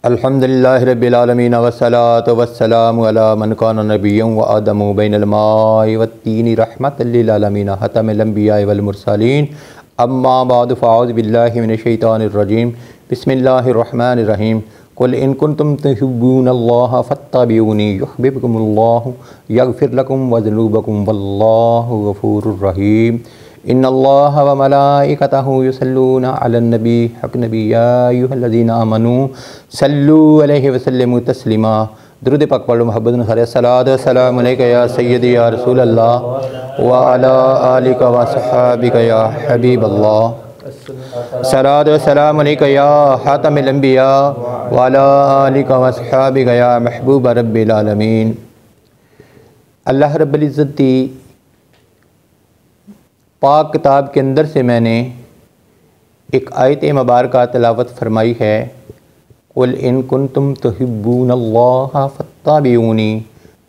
अल्हम्दुलिल्लाहि रब्बिल आलमीन वस्सलातु वस्सलामु अला मन काना नबिय्यन व आदमु बैनल माइ वत्तीनि रहमतल लिल आलमीन खतमुल अंबिया वल मुरसलीन अम्मा बाद फ़अऊज़ु बिल्लाहि मिनश शैतानिर रजीम बिस्मिल्लाहिर रहमानिर रहीम कुल इन कुंतुम तुहिब्बूनल्लाह फत्तबिऊनी युहब्बिबकुमुल्लाहु यगफिर लकुम वज़ुनूबकुम वल्लाहु गफूरुर रहीम इन्नल्लाह व मलाइकतहु युसल्लूना अलन नबी हक़ नबी या अय्युहल्लज़ीना आमनू सल्लू अलैहि व सल्लिमू तस्लीमा। दुरूद पाक पढ़ो मोहब्बत न खरे सलात व सलाम अलैका या सय्यदी या रसूल अल्लाह व अला आलिका व सहाबिका या हबीब अल्लाह। सलात व सलाम अलैका या खातमुल अंबिया व अला आलिका व सहाबिका या महबूब रब्बिल आलमीन। अल्लाह रब्बुल इज़्ज़त दी पाक किताब के अंदर से मैंने एक आयत मुबारक तिलावत फरमाई है। कुल इन कुंतुम तुहिब्बूनल्लाह फत्तबिऊनी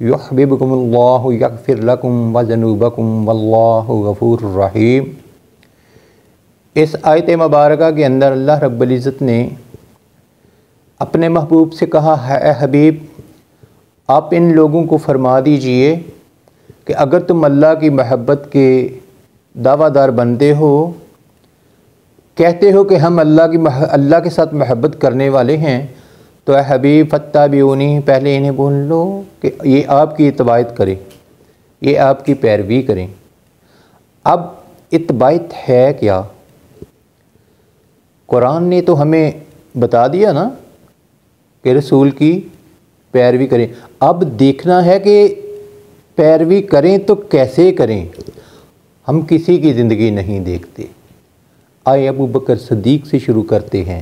युहब्बिबकुमुल्लाहु यगफिर लकुम वज़ुनूबकुम वल्लाहु गफूरुर रहीम। इस आयत मुबारक के अंदर अल्लाह रब्बुल इज़्ज़त ने अपने महबूब से कहा है, ए हबीब आप इन लोगों को फरमा दीजिए कि अगर तुम अल्लाह की महब्बत के दावादार बनते हो, कहते हो कि हम अल्लाह के साथ महब्बत करने वाले हैं, तो ए हबीब फत्तबिऊनी पहले इन्हें बोल लो कि ये आपकी इत्बाअत करें, ये आपकी पैरवी करें। अब इत्बाअत है क्या? कुरान ने तो हमें बता दिया ना कि रसूल की पैरवी करें। अब देखना है कि पैरवी करें तो कैसे करें। हम किसी की ज़िंदगी नहीं देखते। आए अबू बकर सदीक़ से शुरू करते हैं,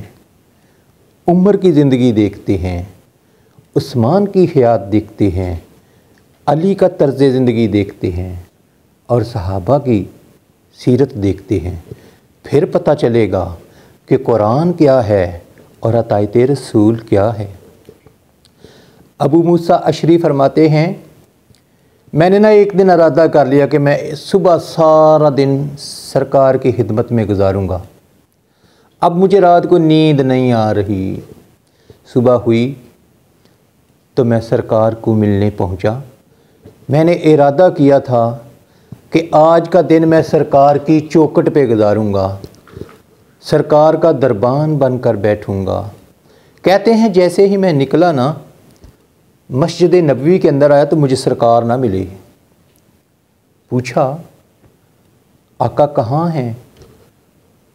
उमर की ज़िंदगी देखते हैं, उस्मान की हयात देखते हैं, अली का तर्ज़ ज़िंदगी देखते हैं और सहाबा की सीरत देखते हैं। फिर पता चलेगा कि कुरान क्या है और अतायत रसूल क्या है। अबू मूसा अशरी फरमाते हैं, मैंने ना एक दिन इरादा कर लिया कि मैं सुबह सारा दिन सरकार की खिदमत में गुजारूंगा। अब मुझे रात को नींद नहीं आ रही। सुबह हुई तो मैं सरकार को मिलने पहुंचा। मैंने इरादा किया था कि आज का दिन मैं सरकार की चौखट पे गुजारूंगा, सरकार का दरबान बनकर बैठूंगा। कहते हैं जैसे ही मैं निकला ना, मस्जिद नबवी के अंदर आया तो मुझे सरकार ना मिली। पूछा आका कहाँ हैं?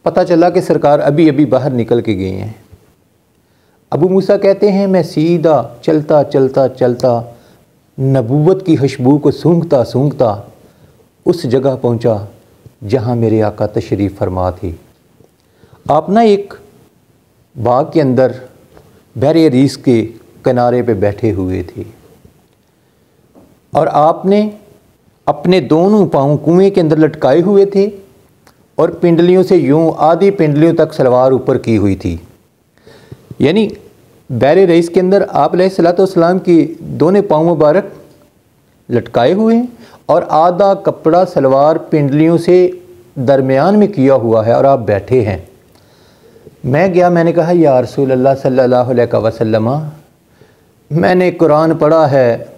पता चला कि सरकार अभी अभी बाहर निकल के गए हैं। अबू मूसा कहते हैं मैं सीधा चलता चलता चलता नबूवत की खुशबू को सूंघता सूंघता उस जगह पहुंचा जहां मेरे आका तशरीफ़ फरमा थी। आप ना एक बाग के अंदर बहरे रीस के किनारे पे बैठे हुए थे और आपने अपने दोनों पाँव कुएं के अंदर लटकाए हुए थे और पिंडलियों से यूं आधी पिंडलियों तक सलवार ऊपर की हुई थी। यानी बहरे रईस के अंदर आप अलैहिस्सलाम की दोनों पाँव मुबारक लटकाए हुए हैं और आधा कपड़ा सलवार पिंडलियों से दरमियान में किया हुआ है और आप बैठे हैं। मैं गया, मैंने कहा या रसूल अल्लाह सल्लल्लाहु अलैहि वसल्लम, मैंने कुरान पढ़ा है,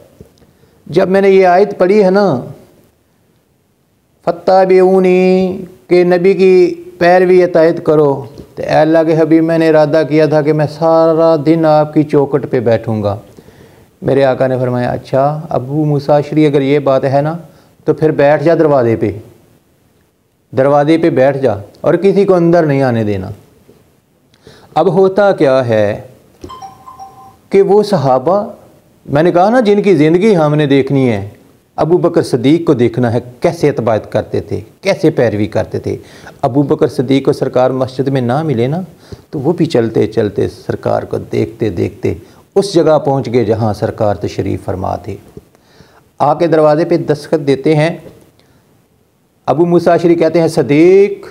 जब मैंने ये आयत पढ़ी है ना फत्तबिऊनी के नबी की पैरवी अतायत करो, तो अल्लाह के हबीब मैंने इरादा किया था कि मैं सारा दिन आपकी चौखट पे बैठूंगा। मेरे आका ने फरमाया अच्छा अबू मूसा अशरी अगर ये बात है ना तो फिर बैठ जा दरवाज़े पे बैठ जा और किसी को अंदर नहीं आने देना। अब होता क्या है कि वो सहाबा, मैंने कहा ना जिनकी ज़िंदगी हमने देखनी है, अबू बकर सदीक़ को देखना है कैसे इत्बाअत करते थे, कैसे पैरवी करते थे। अबू बकर सदीक़ को सरकार मस्जिद में ना मिले ना तो वो भी चलते चलते सरकार को देखते देखते उस जगह पहुंच गए जहां सरकार तशरीफ़ फरमा थे। आके दरवाज़े पे दस्तखत देते हैं। अबू मूसा अशरी कहते हैं सदीक़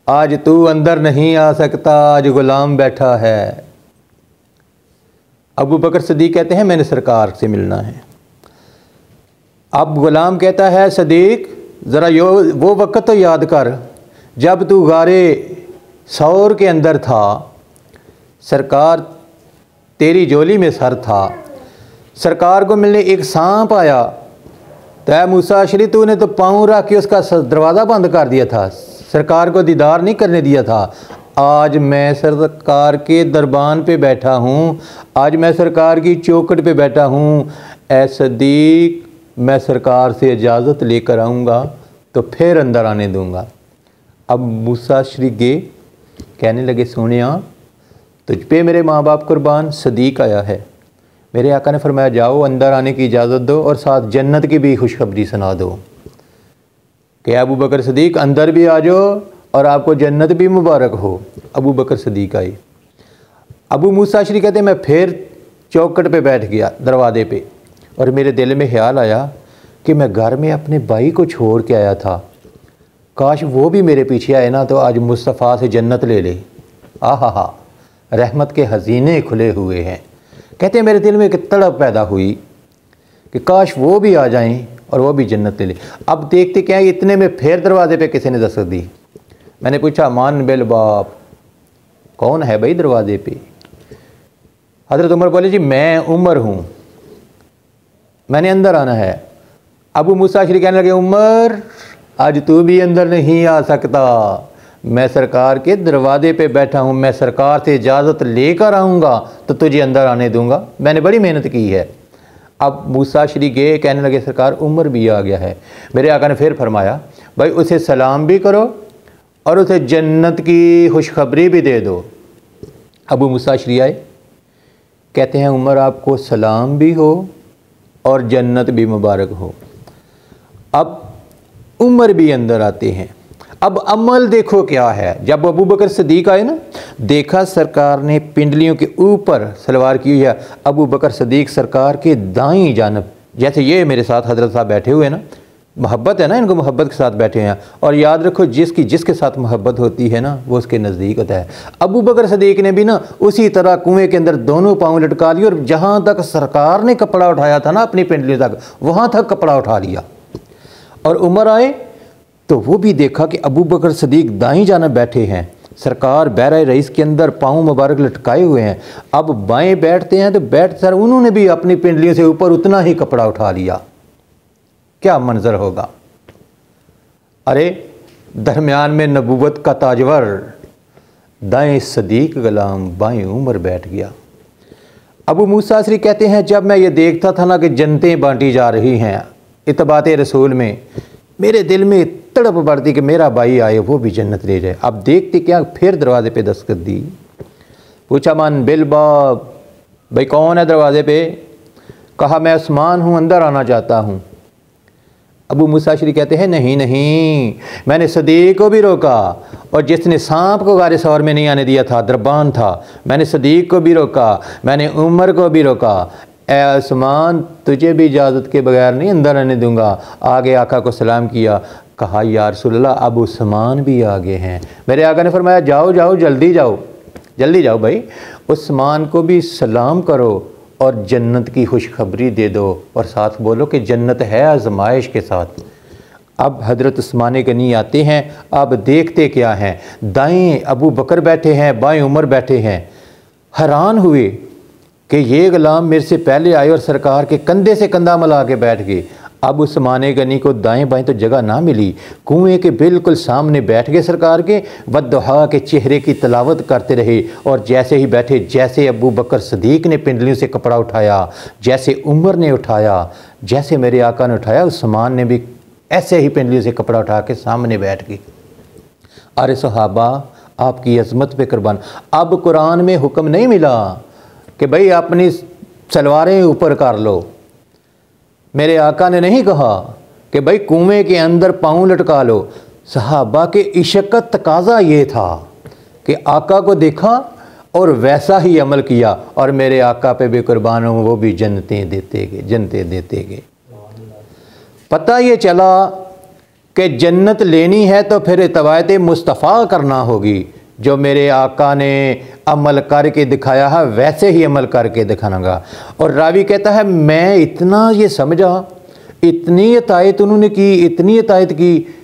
आज तू अंदर नहीं आ सकता, आज ग़ुलाम बैठा है। अबू बकर सदीक़ कहते हैं मैंने सरकार से मिलना है। अब ग़ुलाम कहता है सदीक़ ज़रा वो वक़्त तो याद कर जब तू गारे सौर के अंदर था, सरकार तेरी झोली में सर था। सरकार को मिलने एक सांप आया, तय मूसा अशरी तूने तो पाँव रख के उसका दरवाज़ा बंद कर दिया था, सरकार को दीदार नहीं करने दिया था। आज मैं सरकार के दरबान पे बैठा हूँ, आज मैं सरकार की चौखट पे बैठा हूँ। ऐ सदीक, मैं सरकार से इजाज़त लेकर आऊँगा तो फिर अंदर आने दूँगा। अब मूसा अशरी गए, कहने लगे सोनिया तुझ पे मेरे माँ बाप कुर्बान, सदीक आया है। मेरे आका ने फरमाया जाओ अंदर आने की इजाज़त दो और साथ जन्नत की भी खुशखबरी सुना दो कि अबू बकर सदीक अंदर भी आ जाओ और आपको जन्नत भी मुबारक हो। अबू बकर सदीक आए। अबू मूसा अशरी कहते मैं फिर चौखट पे बैठ गया दरवाजे पे, और मेरे दिल में ख्याल आया कि मैं घर में अपने भाई को छोड़ के आया था, काश वो भी मेरे पीछे आए ना तो आज मुस्तफ़ा से जन्नत ले ले। आहा, रहमत के हसीने खुले हुए हैं। कहते हैं मेरे दिल में एक तड़प पैदा हुई कि काश वो भी आ जाएं और वो भी जन्नत ले ले। अब देखते क्या है, इतने में फिर दरवाजे पे किसी ने दस्तक दी। मैंने पूछा मान बिल बाप, कौन है भाई दरवाजे पे? हज़रत उमर बोले जी मैं उमर हूँ, मैंने अंदर आना है। अबू मूसा अशरी कहने लगे उमर आज तू भी अंदर नहीं आ सकता, मैं सरकार के दरवाजे पे बैठा हूँ, मैं सरकार से इजाज़त लेकर आऊँगा तो तुझे अंदर आने दूँगा, मैंने बड़ी मेहनत की है। अब मूसा अशरी गए, कहने लगे सरकार उमर भी आ गया है। मेरे आका ने फिर फरमाया भाई उसे सलाम भी करो और उसे जन्नत की खुशखबरी भी दे दो। अबू मूसा अशरी आए, कहते हैं उमर आपको सलाम भी हो और जन्नत भी मुबारक हो। अब उमर भी अंदर आते हैं। अब अमल देखो क्या है। जब अबू बकर सदीक आए ना, देखा सरकार ने पिंडलियों के ऊपर सलवार की हुई है। अबू बकर सदीक सरकार के दाईं जानब, जैसे ये मेरे साथ हजरत साहब बैठे हुए ना, मोहब्बत है ना, इनको मोहब्बत के साथ बैठे हैं। और याद रखो जिसके साथ मोहब्बत होती है ना वो उसके नज़दीक होता है। अबू बकर सदीक ने भी ना उसी तरह कुएं के अंदर दोनों पाँव लटका लिए और जहाँ तक सरकार ने कपड़ा उठाया था ना अपनी पिंडली तक, वहाँ तक कपड़ा उठा लिया। और उमर आए तो वो भी देखा कि अबू बकर सदीक दाईं जानब बैठे हैं, सरकार बैरा रईस के अंदर पाँव मुबारक लटकाए हुए हैं। अब बाएं बैठते हैं तो बैठ सर उन्होंने भी अपनी पिंडलियों से ऊपर उतना ही कपड़ा उठा लिया। क्या मंजर होगा। अरे दरमियान में नबूवत का ताजवर, दाएं सदीक गुलाम बाएं उमर बैठ गया। अबू मूसा अशरी कहते हैं जब मैं ये देखता था ना कि जन्नतें बांटी जा रही हैं इत्बाते रसूल में, मेरे दिल में तड़प बढ़ती कि मेरा भाई आए वो भी जन्नत ले जाए। अब देखते क्या, फिर दरवाजे पे दस्तक दी। पूछा मन बिल बाब, भाई कौन है दरवाजे पे? कहा मैं उस्मान हूँ, अंदर आना चाहता हूँ। अबू मूसा अशरी कहते हैं नहीं नहीं, मैंने सदीक को भी रोका और जिसने सांप को गारे सौर में नहीं आने दिया था दरबान था, मैंने सदीक को भी रोका, मैंने उमर को भी रोका। ए उस्मान तुझे भी इजाज़त के बगैर नहीं अंदर आने दूंगा। आगे आका को सलाम किया, कहा या रसूलल्लाह अब उस्मान भी आगे हैं। मेरे आका ने फरमाया जाओ जाओ जल्दी जाओ, जल्दी जाओ भाई, उस्मान को भी सलाम करो और जन्नत की खुशखबरी दे दो और साथ बोलो कि जन्नत है आजमाइश के साथ। अब हज़रत उस्मान गनी आते हैं। अब देखते क्या हैं, दाएं अबू बकर बैठे हैं, बाएं उमर बैठे हैं। हैरान हुए कि ये गुलाम मेरे से पहले आए और सरकार के कंधे से कंधा मिला के बैठ गए। अब उस्मान गनी को दाएं बाएं तो जगह ना मिली, कुएं के बिल्कुल सामने बैठ गए सरकार के, वद्दुहा के चेहरे की तलावत करते रहे। और जैसे ही बैठे, जैसे अबू बकर सदीक ने पिंडलियों से कपड़ा उठाया, जैसे उमर ने उठाया, जैसे मेरे आका ने उठाया, उस्मान ने भी ऐसे ही पिंडलियों से कपड़ा उठा के सामने बैठ गए। अरे सहाबा आपकी अज़मत पे कुर्बान। अब कुरान में हुक्म नहीं मिला कि भाई अपनी सलवारें ऊपर कर लो। मेरे आका ने नहीं कहा कि भाई कुएं के अंदर पाँव लटका लो। सहाबा के इश्क का तकाजा ये था कि आका को देखा और वैसा ही अमल किया। और मेरे आका पे भी कुर्बान हूँ, वो भी जन्नतें देते गए, जन्नतें देते गए। पता ये चला कि जन्नत लेनी है तो फिर इत्बाअत मुस्तफ़ा करना होगी। जो मेरे आका ने अमल करके दिखाया है वैसे ही अमल करके दिखाऊंगा। और रावी कहता है मैं इतना ये समझा, इतनी इतायत उन्होंने की, इतनी इतायत की।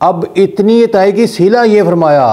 अब इतनी इतायत की सिला ये फरमाया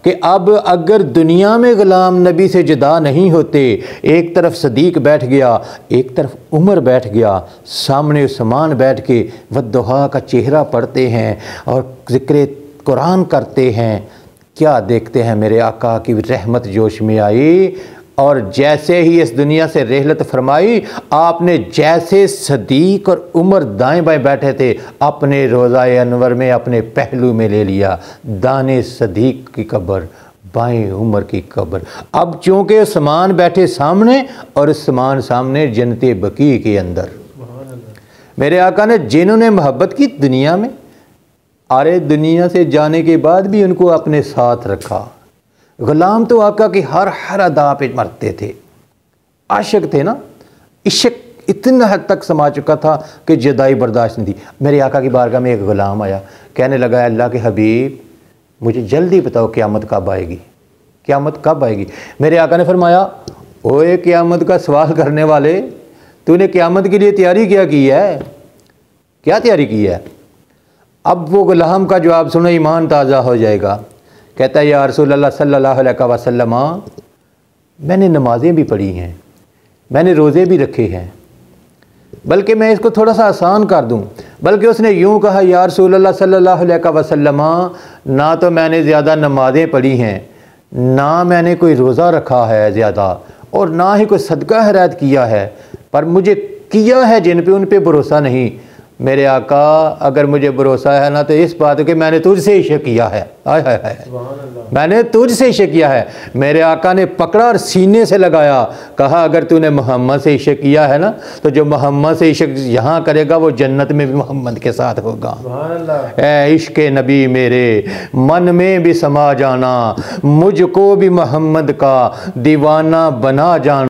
कि अब अगर दुनिया में ग़ुलाम नबी से जुदा नहीं होते, एक तरफ सदीक बैठ गया, एक तरफ उमर बैठ गया, सामने उस्मान बैठ के वद्दुहा का चेहरा पढ़ते हैं और ज़िक्र कुरान करते हैं, क्या देखते हैं मेरे आका की रहमत जोश में आई। और जैसे ही इस दुनिया से रहलत फरमाई, आपने जैसे सदीक और उमर दाएं बाएं बैठे थे, अपने रोज़ाए अनवर में अपने पहलू में ले लिया, दाने सदीक की कब्र, बाएं उमर की कब्र। अब चूँकि उस्मान बैठे सामने और उस्मान सामने जन्नत बकी के अंदर। मेरे आका ने जिन्होंने मोहब्बत की दुनिया में, अरे दुनिया से जाने के बाद भी उनको अपने साथ रखा। ग़ुलाम तो आका की हर अदा पे मरते थे, आशिक थे ना, इश्क इतना हद तक समा चुका था कि जुदाई बर्दाश्त नहीं थी। मेरे आका की बारगाह में एक ग़ुलाम आया, कहने लगा अल्लाह के हबीब मुझे जल्दी बताओ क़यामत कब आएगी, क़यामत कब आएगी। मेरे आका ने फरमाया, ओए क़यामत का सवाल करने वाले, तूने क़यामत के लिए तैयारी क्या की है, क्या तैयारी की है। अब वो ग़ुलाम का जवाब सुनो, ईमान ताज़ा हो जाएगा। कहता है या रसूल अल्लाह सल्लल्लाहु अलैहि वसल्लम, मैंने नमाज़ें भी पढ़ी हैं, मैंने रोज़े भी रखे हैं, बल्कि मैं इसको थोड़ा सा आसान कर दूं। बल्कि उसने यूँ कहा या रसूल अल्लाह सल्लल्लाहु अलैहि वसल्लम, ना तो मैंने ज़्यादा नमाज़ें पढ़ी हैं, ना मैंने कोई रोज़ा रखा है ज़्यादा, और ना ही कोई सदका खैरात किया है, पर मुझे किया है जिन पे उन पे भरोसा नहीं। मेरे आका अगर मुझे भरोसा है ना तो इस बात कि मैंने तुझसे इश्क किया है, हाय हाय हाय, मैंने तुझसे इश्क किया है। मेरे आका ने पकड़ा और सीने से लगाया, कहा अगर तूने मोहम्मद से इश्क किया है ना तो जो मोहम्मद से इश्क यहाँ करेगा वो जन्नत में भी मोहम्मद के साथ होगा। ए इश्क नबी मेरे मन में भी समा जाना, मुझको भी मोहम्मद का दीवाना बना जाना।